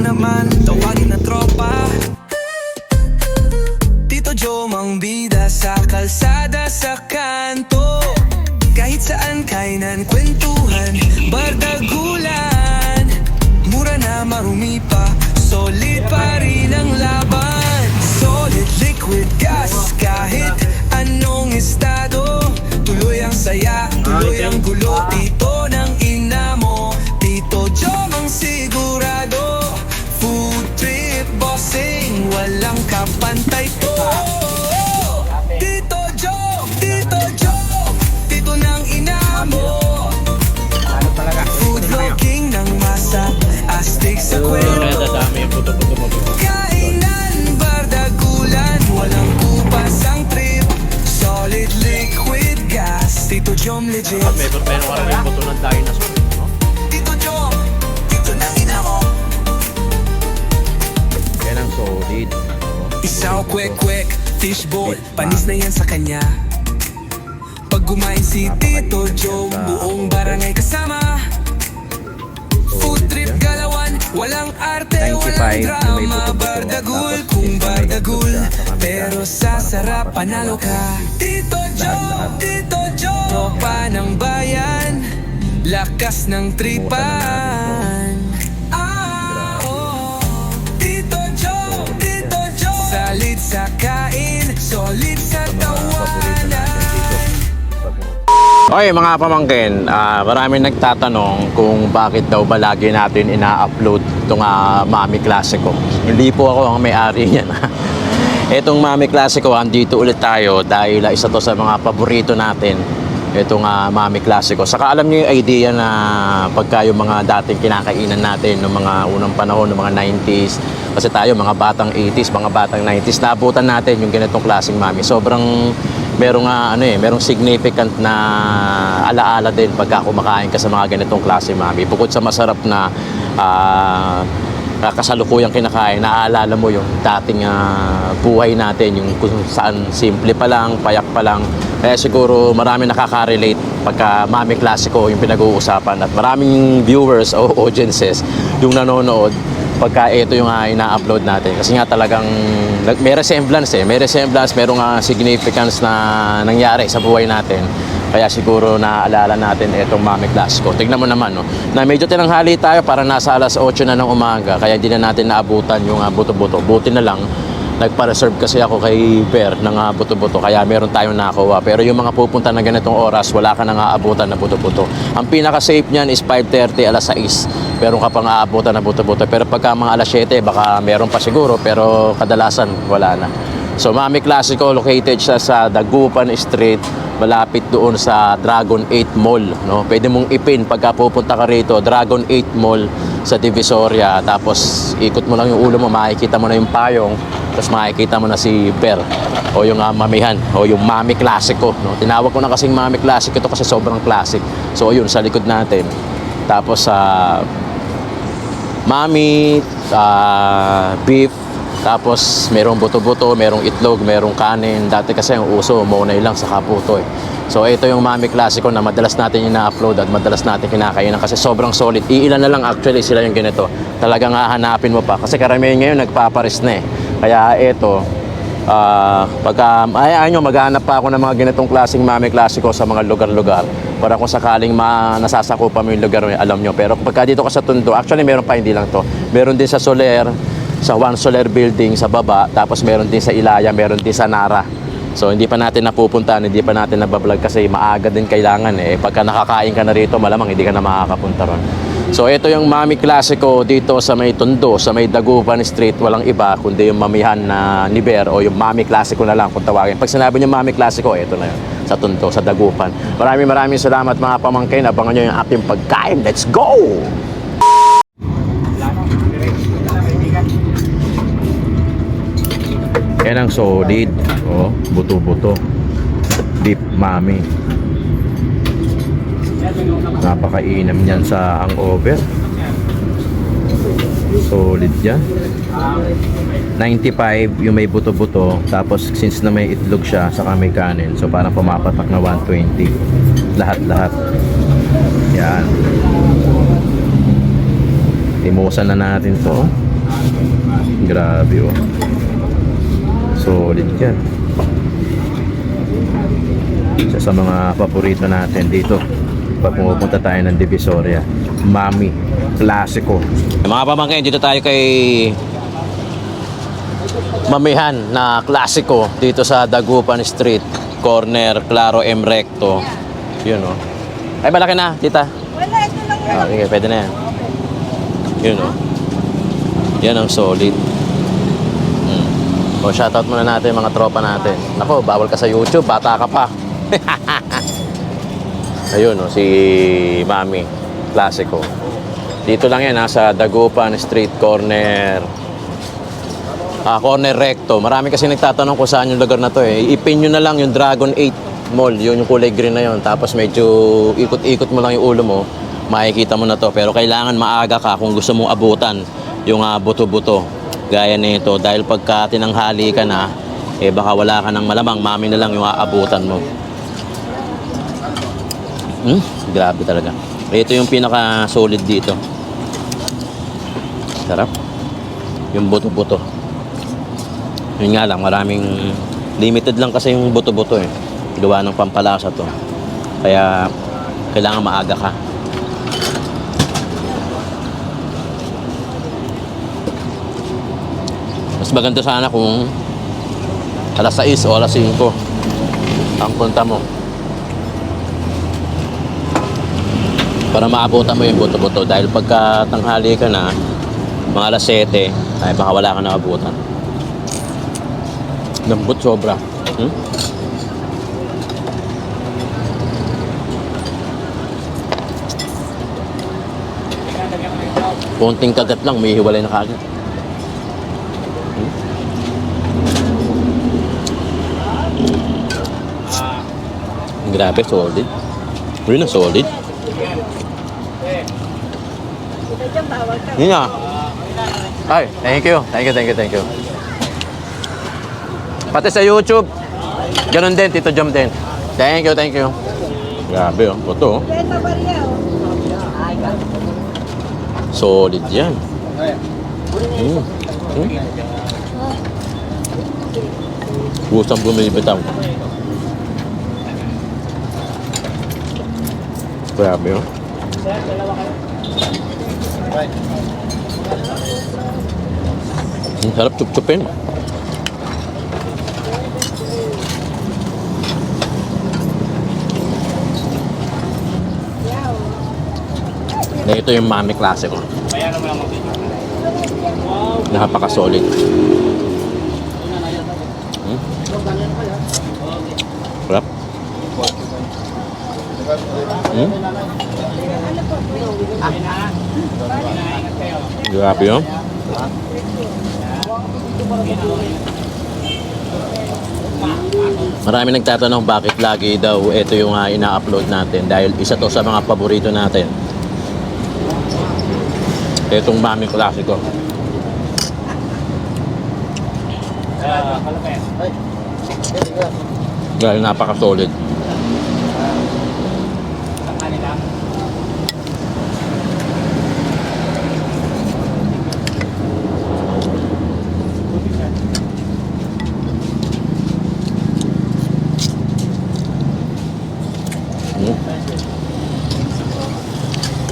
naman, tawagin na tropa. Tito Joe mang bida sa kalsada sa kanto. Kahit saan kainan, kwentuhan, bardagulan. Mura na marumi pa, solid pa rin ang laban. Solid liquid gas, kahit anong estado. Tuloy ang saya, tuloy ang gulo. Tito ng ina mo, Tito Joe mang sigurado. Food trip bossing, walang kapantay to. Tito Joe, Tito Joe, Tito ng ina mo. Food looking ng masa, astig sa kwento. Kainan, bardagulan, walang kupas ang trip. Solid liquid gas, Tito Joe legit. Meron ka rin yung buto ng dinosaur, no? Tito Joe, Tito ng ina mo. Yan ang solid. Isaw kwek-kwek, fishball, panis na yan sa kanya. Pag kumain si Tito Joe, buong barangay kasama. Food trip galawan, walang arte, walang drama. Bardagul kung bardagul, pero sa sarap panalo ka. Tito Joe, Tito Joe, tropa ng bayan, lakas ng tripan. Tito Joe, Tito Joe, salit sa kain, solid sa tawanan. Okay mga pamangkin, maraming nagtatanong kung bakit daw ba lagi natin ina-upload itong Mami Classico. Hindi po ako ang may-ari niyan. Itong Mami Classico, andito ulit tayo dahil isa to sa mga paborito natin, itong Mami Classico. Saka alam niyo yung idea na pagka yung mga dating kinakainan natin ng mga unang panahon, ng mga 90s, kasi tayo mga batang 80s, mga batang 90s, naabutan natin yung ganitong klaseng Mami. Sobrang merong significant na alaala din pagka kumakain ka sa mga ganitong klase Mami. Bukod sa masarap na kasalukuyang kinakain, naaalala mo yung dating buhay natin, yung kung saan simple pa lang, payak pa lang. Kaya siguro marami nakaka-relate pagka Mami Classico yung pinag-uusapan, at maraming viewers o audiences yung nanonood pagka ito yung ina-upload natin. Kasi nga talagang may resemblance merong significance na nangyari sa buhay natin. Kaya siguro naaalala natin itong Mami Classico. Tignan mo naman, no, na medyo tinanghali tayo, para nasa alas 8 na ng umaga. Kaya hindi na natin naabutan yung buto-buto. Buti na lang, nagpa-reserve kasi ako kay Per ng buto-buto, kaya meron tayong nakuha. Pero yung mga pupunta na ganitong oras, wala ka nang aabutan na buto-buto. Ang pinaka-safe niyan is 5:30, alas 6. Meron ka pang aabutan na buto-buto. Pero pagka mga alas 7, baka meron pa siguro, pero kadalasan wala na. So Mami Classico, located siya sa Dagupan Street, malapit doon sa Dragon 8 Mall, no? Pwede mong ipin pagka pupunta ka rito, Dragon 8 Mall sa Divisoria. Tapos ikot mo lang yung ulo mo, makikita mo na yung payong, tapos makikita mo na si Per o yung mamihan o yung Mami Classico, no? Tinawag ko na kasing Mami Classico ito kasi sobrang classic. So yun, sa likod natin. Tapos Mami, beef, tapos merong buto-buto, merong itlog, merong kanin. Dati kasi ang uso, maunay lang sa kaputo eh. So ito yung Mami Classico na madalas natin yung na-upload at madalas natin kinakainan kasi sobrang solid. Iilan na lang actually sila yung ganito. Talagang hahanapin mo pa kasi karamihan ngayon nagpapares na eh. Kaya ito, pagka ayaw nyo, maghanap pa ako ng mga ganitong klaseng Mami Classico sa mga lugar-lugar para kung sakaling nasasakupan mo yung lugar, alam nyo. Pero pagka dito ka sa Tondo, actually meron pa, hindi lang to, meron din sa Soler, sa One Soler Building sa baba, tapos meron din sa Ilaya, meron din sa Nara. So hindi pa natin napupuntahan, hindi pa natin nabablog kasi maaga din kailangan eh. Pagka nakakain ka na rito, malamang hindi ka na makakapunta ron. So ito yung Mami Classico dito sa may Tondo, sa may Dagupan Street. Walang iba kundi yung mamihan na ni Ber o yung Mami Classico na lang kung tawagin. Pag sinabi niyo Mami Classico, ito na yun, sa Tondo, sa Dagupan. Maraming salamat mga pamangkin. Abangan nyo yung ating pagkain. Let's go! Yan ang solid. Oh, buto-buto. Beef Mami. Napakainam niyan sa hangover. Solid yan. 95 yung may buto-buto. Tapos since na may itlog siya, saka may kanin, so parang pumapatak na 120. Lahat-lahat. Yan. Timusan na natin to. Grabe oh. Solid yan. Isa sa mga paborito natin dito pag pumupunta tayo ng Divisoria, Mami Classico. Mga pamangkin, dito tayo kay Mamihan na Classico dito sa Dagupan Street, corner Claro M. Recto. Yun oh. Ay, malaki na, tita. Wala, ito lang yun. Okay, pwede na yan. Yun oh. Yan ang solid. O, shoutout muna natin mga tropa natin. Nako, bawal ka sa YouTube, bata ka pa. Ayun, si Mami Classico. Dito lang yan, nasa Dagupan Street, corner Recto. Marami kasi nagtatanong kung saan yung lugar na to eh. Ipin nyo na lang yung Dragon 8 Mall, yun yung kulay green na yun. Tapos medyo ikot-ikot mo lang yung ulo mo, makikita mo na to. Pero kailangan maaga ka kung gusto mong abutan yung buto-buto. Gaya nito, dahil pagka tinanghali ka na, eh baka wala ka ng malamang, Mami na lang yung aabutan mo. Grabe talaga. Ito yung pinaka-solid dito. Sarap. Yung buto-buto. Yun nga lang, maraming limited lang kasi yung buto-buto eh. Gawa ng pampalasa to. Kaya, kailangan maaga ka. Mas maganda sana kung alas 6 o alas 5 ang punta mo. Para maabutan mo yung buto-buto. Dahil pagka tanghali ka na, mga alas 7, ay baka wala ka na abutan. Lambot sobra. Konting kagat lang, may hiwalay na kagad. Grabe, solid. Yun na, solid. Yun na. Ay, thank you. Pati sa YouTube, ganun din, Tito Jom din. Thank you. Grabe oh, buto oh. Beta Maria, oh. Solid yan. Gustang bumibitaw. Grabe oh. Sarap chup-chupin. Na ito yung Mami Classico. Napaka-solid. Sarap. Grabe yun. Marami nagtatanong bakit lagi daw ito yung ina-upload natin dahil isa to sa mga paborito natin. Itong Mami Classico. Dahil napaka-solid.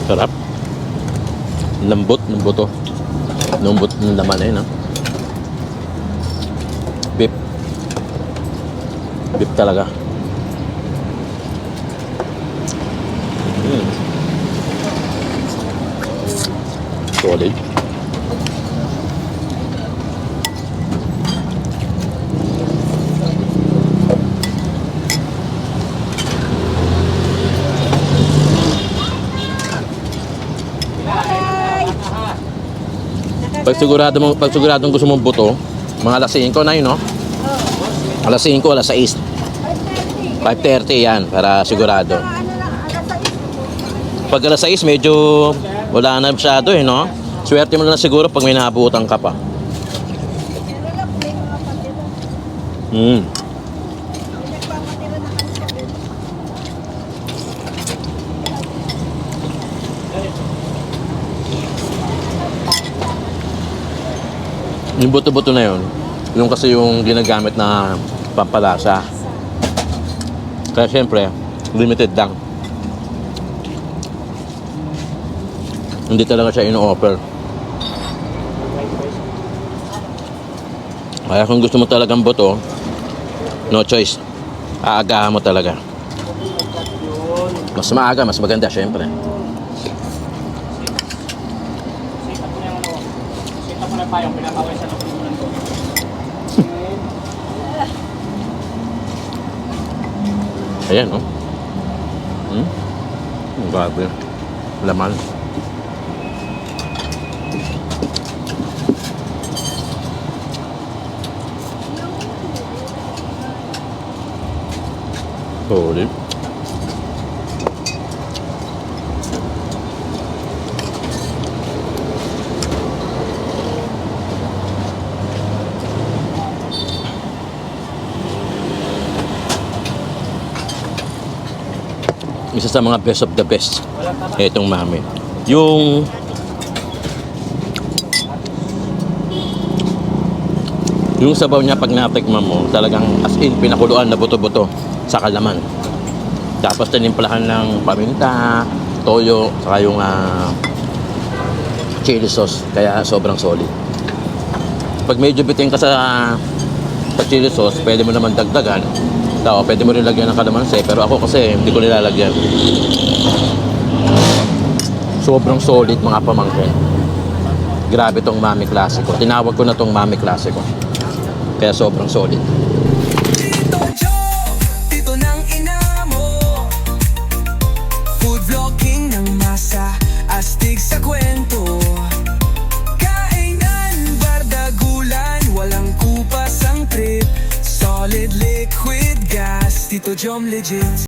Sarap. Lambot ng buto. Lambot ng laman eh, no? Beef. Beef talaga. Solid. Pag siguradong gusto mong buto, mga alas 5 na yun, no? Alas 5, alas 6. 5:30 yan, para sigurado. Pag alas 6, medyo wala na masyado eh, no? Swerte mo na siguro pag may nabutan ka pa. Yung buto-buto na yun, yung kasi yung ginagamit na pampalasa. Kaya syempre, limited lang. Hindi talaga siya ino-offer. Kaya kung gusto mo talagang buto, no choice. Aagahan mo talaga. Mas maaga, mas maganda syempre. Ayan, oh. Ang grabe. Laman. Solid. Isa sa mga best of the best itong mami. Yung sabaw niya pag natikman mo, talagang as in pinakuluan na buto-buto sa kalaman. Tapos tinimplahan ng paminta, toyo, saka yung chili sauce. Kaya sobrang solid. Pag medyo bitin ka sa chili sauce, pwede mo naman dagdagan. Pwede mo rin lagyan ng kalamansi, pero ako kasi hindi ko nilalagyan. Sobrang solid mga pamangkin. Grabe tong Mami Classico. Tinawag ko na tong Mami Classico. Kaya sobrang solid. Tito Joe, tito ng ina mo. Food vlogging ng masa, astig sa kwento. Kainan, bardagulan, walang kupas ang trip. Solid liquid gas, Tito Jom legit.